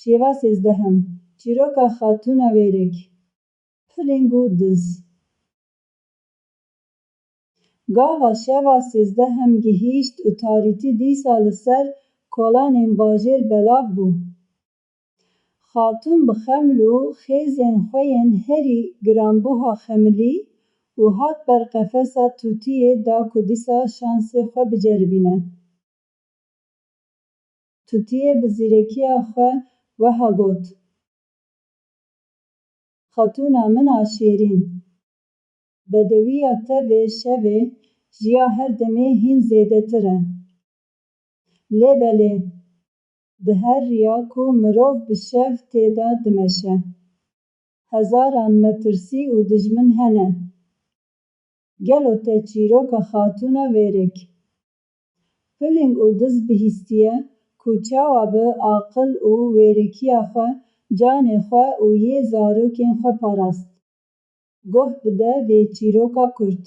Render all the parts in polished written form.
Şêva sêzdehem Çîroka Xatûna Wêrek Piling û Diz Gava şeva sêzdeham gihîşt û tarîtî dîsa li ser kolanên bajêr belav bû. Xatûn bi xeml û xêzên xwe yên herî giranbuha xemilî û hat ber qefesa tûtiyê da ku dîsa şansê xwe biceribîne. Tûtiyê bi zîrekiya xwe wiha got: Xatûna min a şêrîn, bedewiya te vê şevê jiya her demê hîn zêdetir e. Lêbelê, di her riya ku mirov bi şev têda dimeşe, hezaran metirsî û dijmin hene. Gelo te çîroka Xatûna Wêrek Piling û diz bihîstiye ku çawa bi aqil û wêrekiya xwe canê xwe û yê zarokên xwe parast. Goh bide vê çîroka Kurd.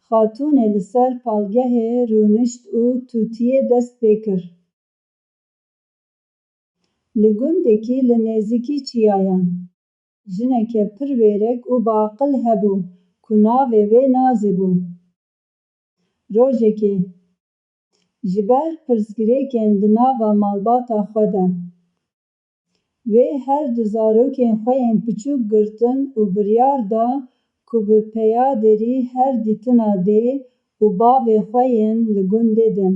Xatûnê li ser palgehê rûnişt û tûtiyê dest pê kir. Li gundekî li nêzîkî çiyayan, jineke pir wêrek û biaqil hebû ku navê wê Nazê bû. Rojekê, ji ber pirsgirêkên di nava malbata xwe de, wê her du zarokên xwe yên piçûk girtin û biryar da ku bi peya derî her dîtina dê û bavê xwe yên li gundê din.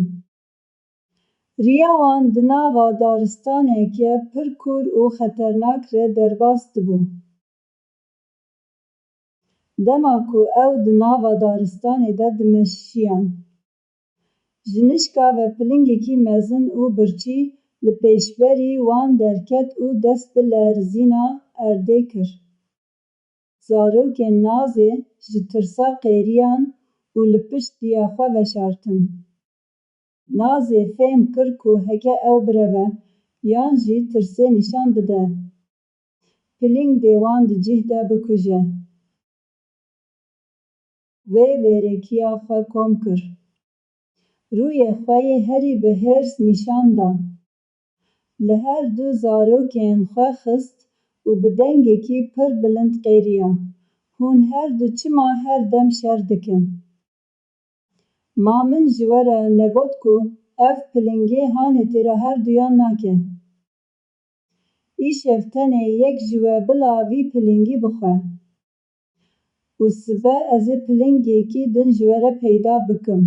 Riya wan di nava daristaneke pir kûr û xeternak re derbas dibû. Dema ku ew di nava daristanê de dimeşiyan, jinişka ve pilingekî mezin û birçî li pêşberî wan derket û dest bi lerzîna erdê kir. Zarokên Nazê ji tirsa qêriyan û li pişt dîya xwe veşartin. Nazê fêm kir ku heke ew bireve yan jî tirsê nîşan bide. Piling dê wan di cih de bikuje. Wê wêrekiya xwe kom kir. Rûyê xwe yê herî bi hêrs nîşan da. Li her du zarokên xwe xist û bi dengekî pir bilind qêriya. Hûn her du çima her dem şer dikin? Ma min ji we re negot ku ev pilingê hanê têra her duyan nake. Îşev tenê yek ji we bila vî pilingî bixwe û sibe ez ê pilingekî din ji we re peyda bikim.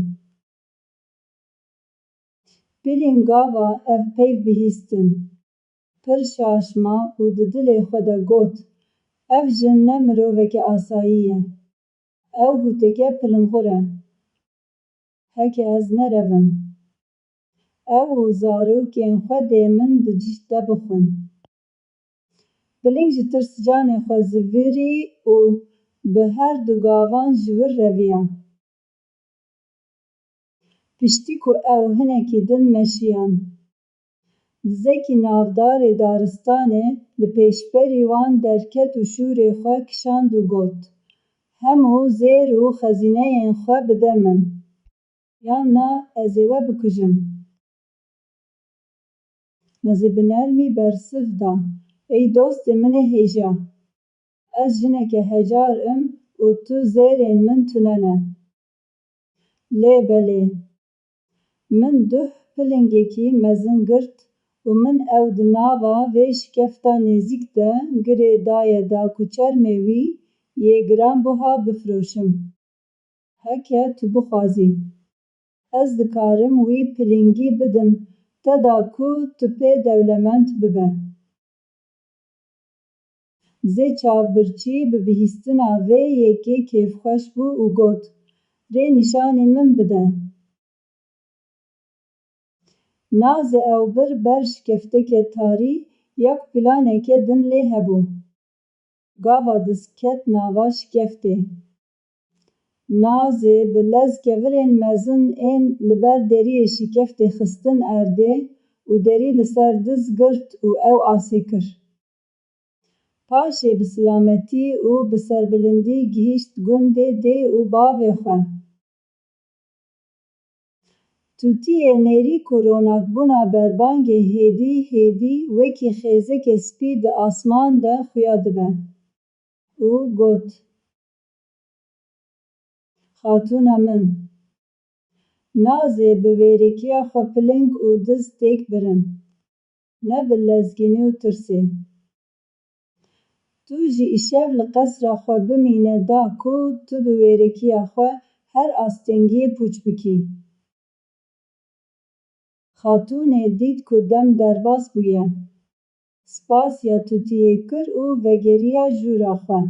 Piling gava ev peyv bihîstin, pir şaşma û di dilê xwe de got: Ev jin ne miroveke asayî ye, ew hûteke pilingxur e. Heke ez nerevim, ew û zarokên xwe dê min di cih de bixwin. Piling ji tirs canê xwe zîvirî û bi her du gavan ji wir reviya. Piştî ku ew hinekî din meşiyan, dizekî navdarê daristanê li pêşberî wan derket û şûrê xwe kişand û got: Hemû zêr û xezîneyên xwe bide min, yan na ez ê we bikujim. Nazê bi nermî bersiv da: Ey dostê min ê hêja, ez jineke hecar im û tu zêrên min tune ne. Lêbelê, min duh pilingekî mezin girt û min ew di nava vê şikefta nêzik de girê daye da ku çermê wî yê giranbuha bifroşim. Heke tu bixwazî, ez dikarim wî pilingî bidim te da ku tu pê dewlemend bibe. Dizê çavbirçî bi bihîstina vê yekê kêfxweş bû û got: Rê nîşanê min bide. Nazê ew bir ber şikefteke tarî ya ku planeke din lê hebû. Gava diz ket nava şikeftê. Nazê bi lezkevirên mezin ên li ber deriyê şikeftê xistin erdê û derî li ser diz girt û ew asê kir. Paşê bi silametî û bi serbilindî gihîşt gundê dê û bavê xwe. Tutiyê nêrî ku ronaqbûna berbangê hêdî hêdî wekî xêzekê spî di asman de xuya dibe û got: Xatûna min, nazê bi wêrekiya xwe piling û diz têk birin, ne bi lezgînî û tirsê. Tu jî îşev li qesra xwe bimîne da ku tu bi wêrekiya xwe her astengiyê pûç bikî. Xatûnê dît ku dem derbas bûye. Spas ya tutiyê kir û vegeriya jûra xwe.